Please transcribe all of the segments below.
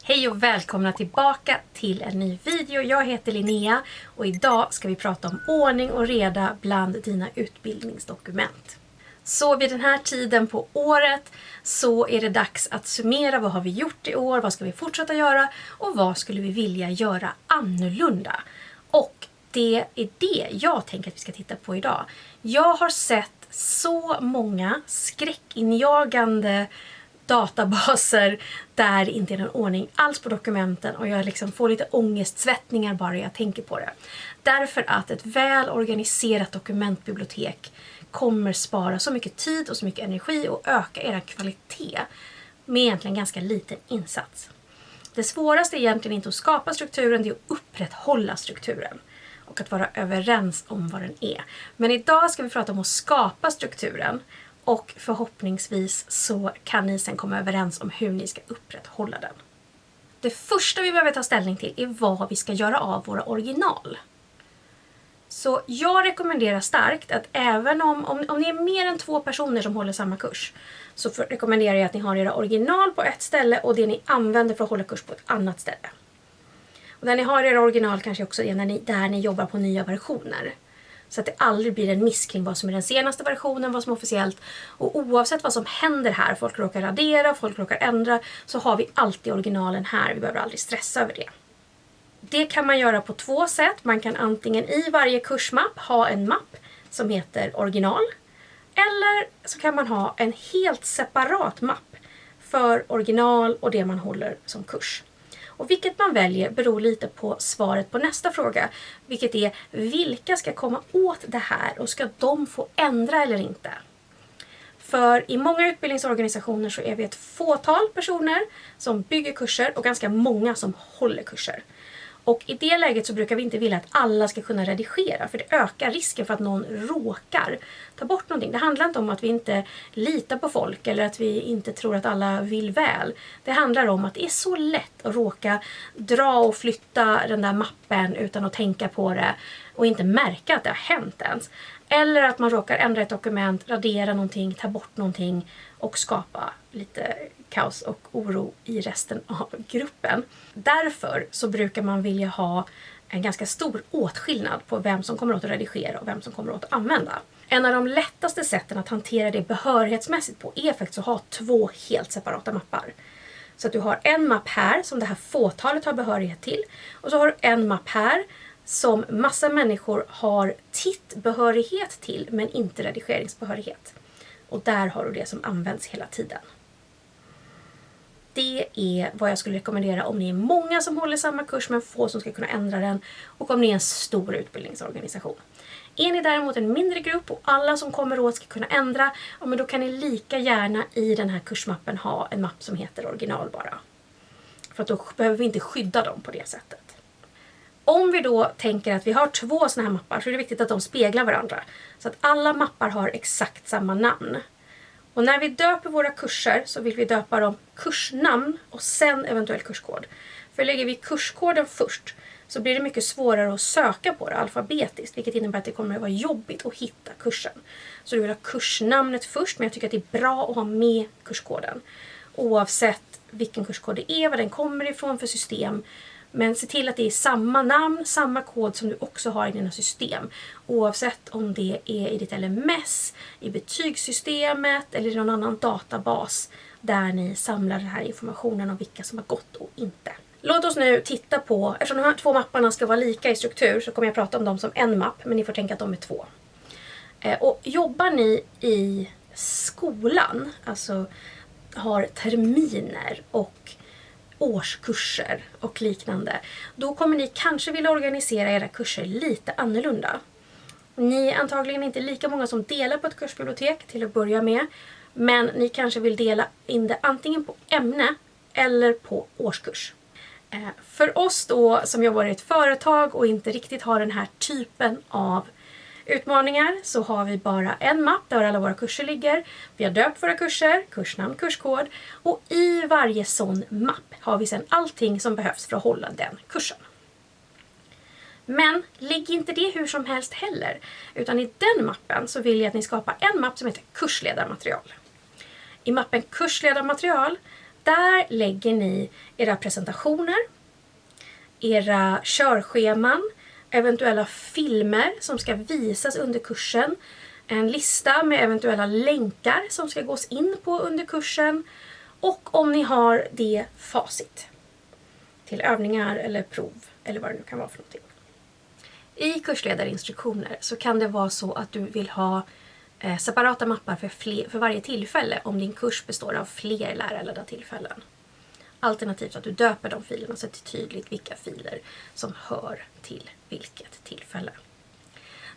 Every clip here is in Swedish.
Hej och välkomna tillbaka till en ny video. Jag heter Linnea och idag ska vi prata om ordning och reda bland dina utbildningsdokument. Så vid den här tiden på året så är det dags att summera vad har vi gjort i år, vad ska vi fortsätta göra och vad skulle vi vilja göra annorlunda. Och det är det jag tänker att vi ska titta på idag. Jag har sett så många skräckinjagande databaser där det inte är någon ordning alls på dokumenten och jag liksom får lite ångestsvettningar bara jag tänker på det. Därför att ett väl organiserat dokumentbibliotek kommer spara så mycket tid och så mycket energi och öka er kvalitet med egentligen ganska liten insats. Det svåraste är egentligen inte att skapa strukturen, det är att upprätthålla strukturen och att vara överens om vad den är. Men idag ska vi prata om att skapa strukturen. Och förhoppningsvis så kan ni sen komma överens om hur ni ska upprätthålla den. Det första vi behöver ta ställning till är vad vi ska göra av våra original. Så jag rekommenderar starkt att även om ni är mer än 2 personer som håller samma kurs, så rekommenderar jag att ni har era original på ett ställe och det ni använder för att hålla kurs på ett annat ställe. Och när ni har era original kanske också är där ni jobbar på nya versioner. Så att det aldrig blir en miss kring vad som är den senaste versionen, vad som är officiellt. Och oavsett vad som händer här, folk råkar radera, folk råkar ändra, så har vi alltid originalen här. Vi behöver aldrig stressa över det. Det kan man göra på 2 sätt. Man kan antingen i varje kursmapp ha en mapp som heter original. Eller så kan man ha en helt separat mapp för original och det man håller som kurs. Och vilket man väljer beror lite på svaret på nästa fråga. Vilket är, vilka ska komma åt det här och ska de få ändra eller inte? För i många utbildningsorganisationer så är vi ett fåtal personer som bygger kurser och ganska många som håller kurser. Och i det läget så brukar vi inte vilja att alla ska kunna redigera, för det ökar risken för att någon råkar ta bort någonting. Det handlar inte om att vi inte litar på folk eller att vi inte tror att alla vill väl. Det handlar om att det är så lätt att råka dra och flytta den där mappen utan att tänka på det och inte märka att det har hänt ens. Eller att man råkar ändra ett dokument, radera någonting, ta bort någonting och skapa lite kaos och oro i resten av gruppen. Därför så brukar man vilja ha en ganska stor åtskillnad på vem som kommer åt att redigera och vem som kommer åt att använda. En av de lättaste sätten att hantera det behörighetsmässigt på är faktiskt att ha 2 helt separata mappar. Så att du har en mapp här som det här fåtalet har behörighet till och så har du en mapp här som massa människor har tittbehörighet till men inte redigeringsbehörighet. Och där har du det som används hela tiden. Det är vad jag skulle rekommendera om ni är många som håller samma kurs men få som ska kunna ändra den och om ni är en stor utbildningsorganisation. Är ni däremot en mindre grupp och alla som kommer åt ska kunna ändra, ja, men då kan ni lika gärna i den här kursmappen ha en mapp som heter original bara. För att då behöver vi inte skydda dem på det sättet. Om vi då tänker att vi har 2 såna här mappar så är det viktigt att de speglar varandra. Så att alla mappar har exakt samma namn. Och när vi döper våra kurser så vill vi döpa dem kursnamn och sen eventuell kurskod. För lägger vi kurskoden först så blir det mycket svårare att söka på det alfabetiskt. Vilket innebär att det kommer att vara jobbigt att hitta kursen. Så du vill ha kursnamnet först, men jag tycker att det är bra att ha med kurskoden. Oavsett vilken kurskod det är, vad den kommer ifrån för system. Men se till att det är samma namn, samma kod som du också har i dina system. Oavsett om det är i ditt LMS, i betygssystemet eller i någon annan databas där ni samlar den här informationen om vilka som har gått och inte. Låt oss nu titta på, eftersom de här 2 mapparna ska vara lika i struktur så kommer jag prata om dem som en mapp, men ni får tänka att de är 2. Och jobbar ni i skolan, alltså har terminer och årskurser och liknande, då kommer ni kanske vilja organisera era kurser lite annorlunda. Ni är antagligen inte lika många som delar på ett kursbibliotek till att börja med, men ni kanske vill dela in det antingen på ämne eller på årskurs. För oss då som jobbar i ett företag och inte riktigt har den här typen av utmaningar så har vi bara en mapp där alla våra kurser ligger. Vi har döpt våra kurser, kursnamn, kurskod och i varje sån mapp har vi sedan allting som behövs för att hålla den kursen. Men lägg inte det hur som helst heller, utan i den mappen så vill jag att ni skapar en mapp som heter kursledarmaterial. I mappen kursledarmaterial Där lägger ni era presentationer, era körscheman, eventuella filmer som ska visas under kursen, en lista med eventuella länkar som ska gås in på under kursen och om ni har det facit till övningar eller prov eller vad det nu kan vara för någonting. I kursledarinstruktioner så kan det vara så att du vill ha separata mappar för varje tillfälle om din kurs består av fler lärarledda tillfällen. Alternativt att du döper de filerna så att det är tydligt vilka filer som hör till vilket tillfälle.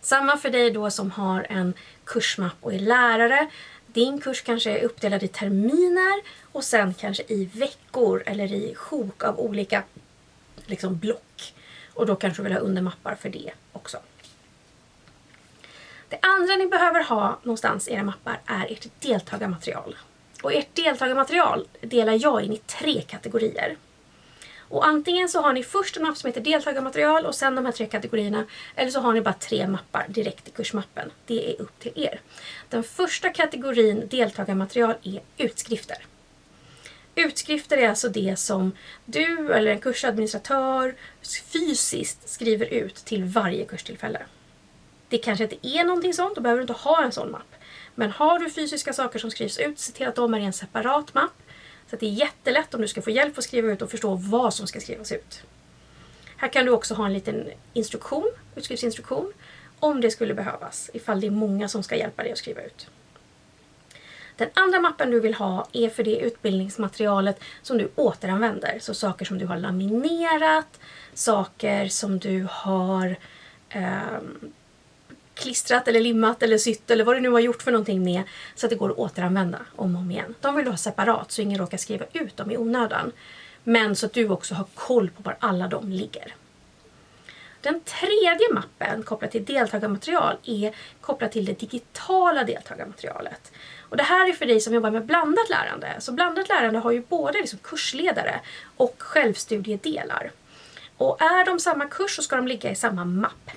Samma för dig då som har en kursmapp och är lärare. Din kurs kanske är uppdelad i terminer och sen kanske i veckor eller i sjok av olika block. Och då kanske du vill ha undermappar för det också. Det andra ni behöver ha någonstans i era mappar är ert deltagarmaterial. Och ert deltagarmaterial delar jag in i 3 kategorier. Och antingen så har ni först en mapp som heter deltagarmaterial och sen de här 3 kategorierna. Eller så har ni bara 3 mappar direkt i kursmappen. Det är upp till er. Den första kategorin deltagarmaterial är utskrifter. Utskrifter är alltså det som du eller en kursadministratör fysiskt skriver ut till varje kurstillfälle. Det kanske inte är någonting sånt, då behöver du inte ha en sån mapp. Men har du fysiska saker som skrivs ut, se till att de är i en separat mapp. Så att det är jättelätt om du ska få hjälp att skriva ut och förstå vad som ska skrivas ut. Här kan du också ha en liten instruktion, utskriftsinstruktion, om det skulle behövas, ifall det är många som ska hjälpa dig att skriva ut. Den andra mappen du vill ha är för det utbildningsmaterialet som du återanvänder. Så saker som du har laminerat, saker som du har klistrat eller limmat eller sytt eller vad du nu har gjort för någonting med så att det går att återanvända om och om igen. De vill du ha separat så ingen råkar skriva ut dem i onödan. Men så att du också har koll på var alla de ligger. Den tredje mappen kopplat till deltagarmaterial är kopplat till det digitala deltagarmaterialet. Och det här är för dig som jobbar med blandat lärande. Så blandat lärande har ju både kursledare och självstudiedelar. Och är de samma kurs så ska de ligga i samma mapp.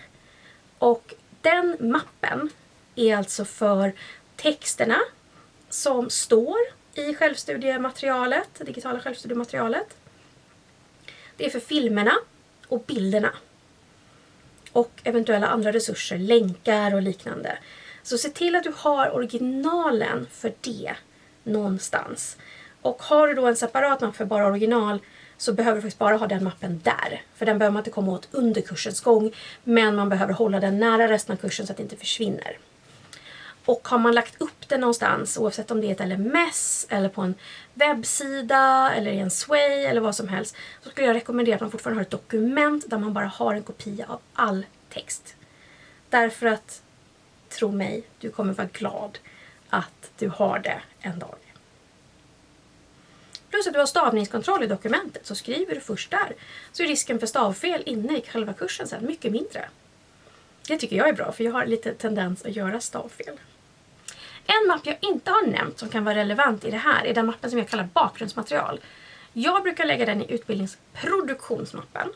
Och den mappen är alltså för texterna som står i självstudiematerialet, det digitala självstudiematerialet. Det är för filmerna och bilderna. Och eventuella andra resurser, länkar och liknande. Så se till att du har originalen för det någonstans. Och har du då en separat mapp för bara original så behöver du faktiskt bara ha den mappen där. För den behöver man inte komma åt under kursens gång. Men man behöver hålla den nära resten av kursen så att det inte försvinner. Och har man lagt upp den någonstans, oavsett om det är ett LMS eller på en webbsida eller i en Sway eller vad som helst, så skulle jag rekommendera att man fortfarande har ett dokument där man bara har en kopia av all text. Därför att, tro mig, du kommer vara glad att du har det en dag. Plus att du har stavningskontroll i dokumentet, så skriver du först där. Så är risken för stavfel inne i själva kursen sen mycket mindre. Det tycker jag är bra, för jag har lite tendens att göra stavfel. En mapp jag inte har nämnt som kan vara relevant i det här är den mappen som jag kallar bakgrundsmaterial. Jag brukar lägga den i utbildningsproduktionsmappen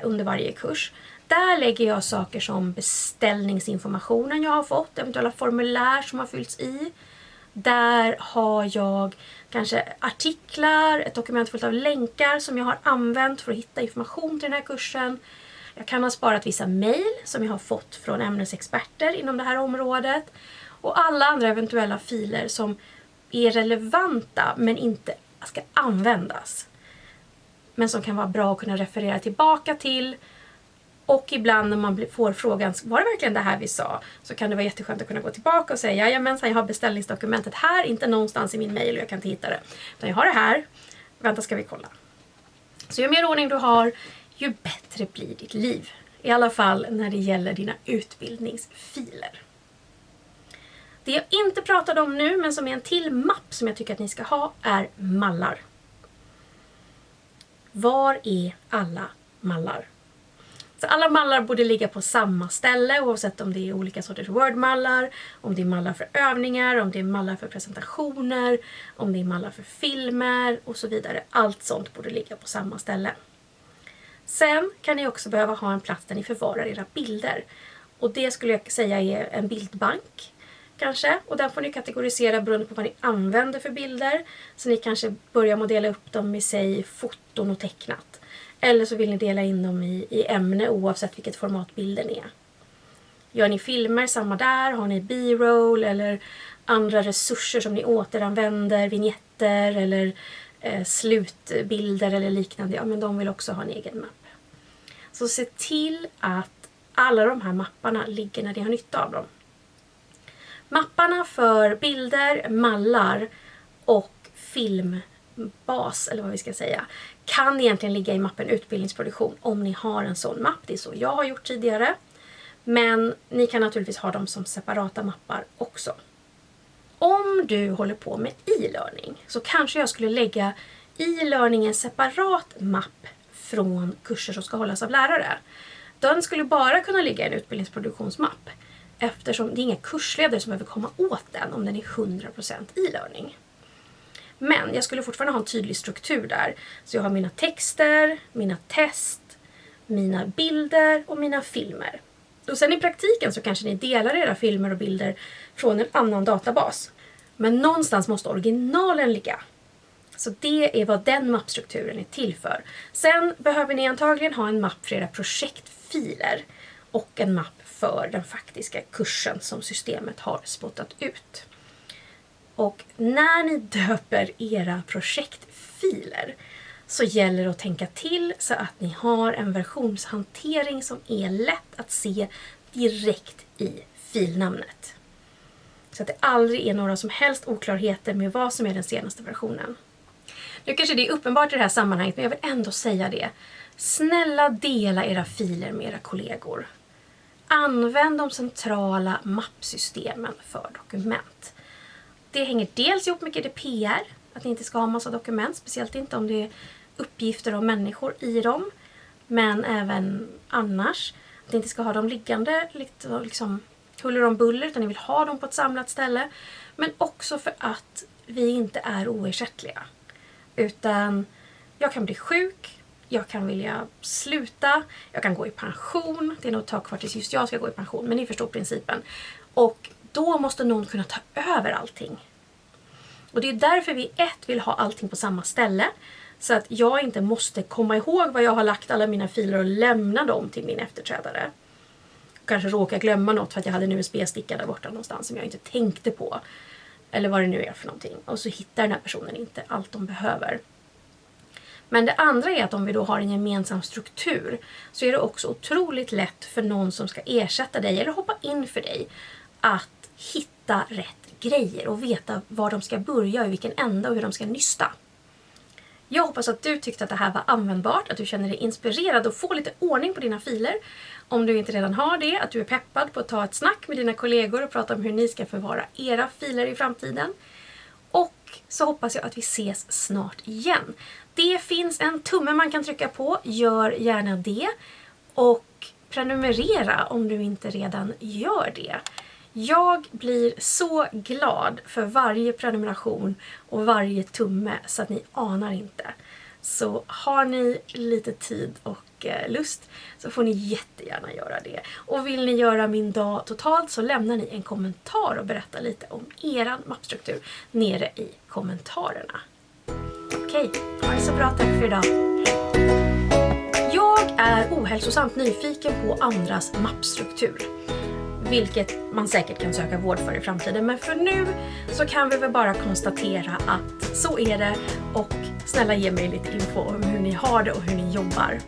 under varje kurs. Där lägger jag saker som beställningsinformationen jag har fått, eventuella formulär som har fyllts i. Där har jag kanske artiklar, ett dokument fullt av länkar som jag har använt för att hitta information till den här kursen. Jag kan ha sparat vissa mejl som jag har fått från ämnesexperter inom det här området. Och alla andra eventuella filer som är relevanta men inte ska användas. Men som kan vara bra att kunna referera tillbaka till. Och ibland när man får frågan, var det verkligen det här vi sa? Så kan det vara jätteskönt att kunna gå tillbaka och säga, jajamensan, jag har beställningsdokumentet här, inte någonstans i min mejl och jag kan inte hitta det. Utan jag har det här, vänta ska vi kolla. Så ju mer ordning du har, ju bättre blir ditt liv. I alla fall när det gäller dina utbildningsfiler. Det jag inte pratade om nu, men som är en till mapp som jag tycker att ni ska ha, är mallar. Var är alla mallar? Så alla mallar borde ligga på samma ställe, oavsett om det är olika sorters Word-mallar, om det är mallar för övningar, om det är mallar för presentationer, om det är mallar för filmer och så vidare. Allt sånt borde ligga på samma ställe. Sen kan ni också behöva ha en plats där ni förvarar era bilder. Och det skulle jag säga är en bildbank, kanske. Och den får ni kategorisera beroende på vad ni använder för bilder. Så ni kanske börjar med att dela upp dem i sig foton och tecknat. Eller så vill ni dela in dem i ämne oavsett vilket format bilden är. Gör ni filmer, samma där. Har ni B-roll eller andra resurser som ni återanvänder, vignetter eller slutbilder eller liknande. Ja, men de vill också ha en egen mapp. Så se till att alla de här mapparna ligger när ni har nytta av dem. Mapparna för bilder, mallar och filmbas, eller vad vi ska säga, kan egentligen ligga i mappen utbildningsproduktion om ni har en sån mapp. Det är så jag har gjort tidigare. Men ni kan naturligtvis ha dem som separata mappar också. Om du håller på med e-learning så kanske jag skulle lägga e-learning i en separat mapp från kurser som ska hållas av lärare. Den skulle bara kunna ligga i en utbildningsproduktionsmapp eftersom det är inga kursledare som behöver komma åt den om den är 100% e-learning. Men jag skulle fortfarande ha en tydlig struktur där. Så jag har mina texter, mina test, mina bilder och mina filmer. Och sen i praktiken så kanske ni delar era filmer och bilder från en annan databas. Men någonstans måste originalen ligga. Så det är vad den mappstrukturen är till för. Sen behöver ni antagligen ha en mapp för era projektfiler. Och en mapp för den faktiska kursen som systemet har spottat ut. Och när ni döper era projektfiler så gäller det att tänka till så att ni har en versionshantering som är lätt att se direkt i filnamnet. Så att det aldrig är några som helst oklarheter med vad som är den senaste versionen. Nu kanske det är uppenbart i det här sammanhanget, men jag vill ändå säga det. Snälla dela era filer med era kollegor. Använd de centrala mappsystemen för dokument. Det hänger dels ihop med GDPR, att ni inte ska ha massa dokument, speciellt inte om det är uppgifter om människor i dem. Men även annars, att ni inte ska ha dem liggande liksom huller om buller, utan ni vill ha dem på ett samlat ställe. Men också för att vi inte är oersättliga. Utan jag kan bli sjuk, jag kan vilja sluta, jag kan gå i pension. Det är nog ett tag kvar tills just jag ska gå i pension, men ni förstår principen. Och då måste någon kunna ta över allting. Och det är därför vi vill ha allting på samma ställe. Så att jag inte måste komma ihåg var jag har lagt alla mina filer och lämna dem till min efterträdare. Kanske råka glömma något för att jag hade en USB-sticka där borta någonstans som jag inte tänkte på. Eller vad det nu är för någonting. Och så hittar den här personen inte allt de behöver. Men det andra är att om vi då har en gemensam struktur så är det också otroligt lätt för någon som ska ersätta dig eller hoppa in för dig att hitta rätt grejer och veta var de ska börja och i vilken ända och hur de ska nysta. Jag hoppas att du tyckte att det här var användbart, att du känner dig inspirerad och får lite ordning på dina filer. Om du inte redan har det, att du är peppad på att ta ett snack med dina kollegor och prata om hur ni ska förvara era filer i framtiden. Och så hoppas jag att vi ses snart igen. Det finns en tumme man kan trycka på, gör gärna det. Och prenumerera om du inte redan gör det. Jag blir så glad för varje prenumeration och varje tumme så att ni anar inte. Så har ni lite tid och lust så får ni jättegärna göra det. Och vill ni göra min dag totalt så lämnar ni en kommentar och berättar lite om eran mappstruktur nere i kommentarerna. Okej, ha det så bra, tack för idag. Jag är ohälsosamt nyfiken på andras mappstruktur. Vilket man säkert kan söka vård för i framtiden. Men för nu så kan vi väl bara konstatera att så är det. Och snälla ge mig lite info om hur ni har det och hur ni jobbar.